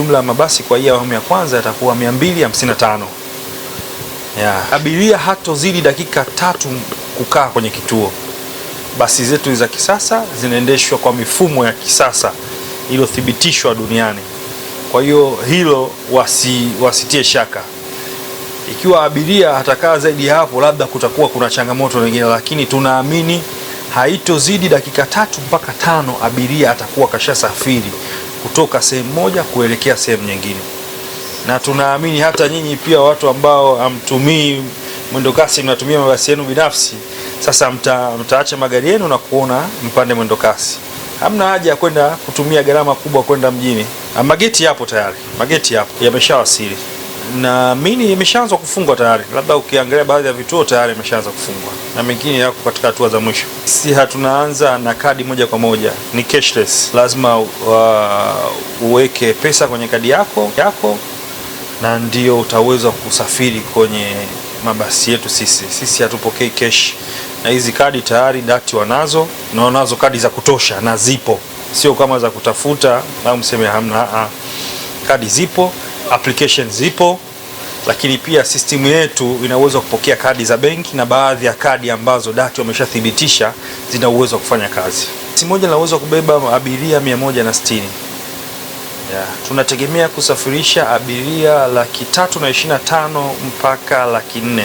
Jumla ya mabasi kwa hii awamu ya kwanza yatakuwa 255. Abiria hatozidi dakika 3 kukaa kwenye kituo. Basi zetu za kisasa zinaendeshwa kwa mifumo ya kisasa iliyothibitishwa duniani. Kwa hiyo hilo wasitie shaka. Ikiwa abiria atakaa zaidi hapo, labda kutakuwa kuna changamoto nyingine, lakini tunaamini haitozidi dakika 3 mpaka 5 abiria atakuwa kashasafiri kutoka sehemu moja kuelekea sehemu nyingine. Na tunaamini hata nyinyi pia, watu ambao hamtumii mwendokasi, mnatumia mabasi yenu binafsi, sasa mtaacha magari yenu na kuona mpande mwendokasi. Hamna haja ya kwenda kutumia gharama kubwa kwenda mjini. Mageti yapo tayari, mageti yapo, yameshawasili. Naamini imeshaanza kufungwa tayari. Labda ukiangalia baadhi ya vituo tayari imeshaanza kufungwa na mengine yako katika hatua za mwisho. Si hatunaanza na kadi moja kwa moja, ni cashless. Lazima uweke pesa kwenye kadi yako na ndio utaweza kusafiri kwenye mabasi yetu. Sisi hatupokei cash, na hizi kadi tayari dati wanazo, na wanazo kadi za kutosha na zipo, sio kama za kutafuta au mseme hamna. Kadi zipo, application zipo, lakini pia system yetu ina uwezo kupokea kadi za benki na baadhi ya kadi ambazo dati wameshathibitisha zina uwezo wa kufanya kazi. Basi moja na uwezo kubeba abiria 160. Tunategemea kusafirisha abiria 325 mpaka 400.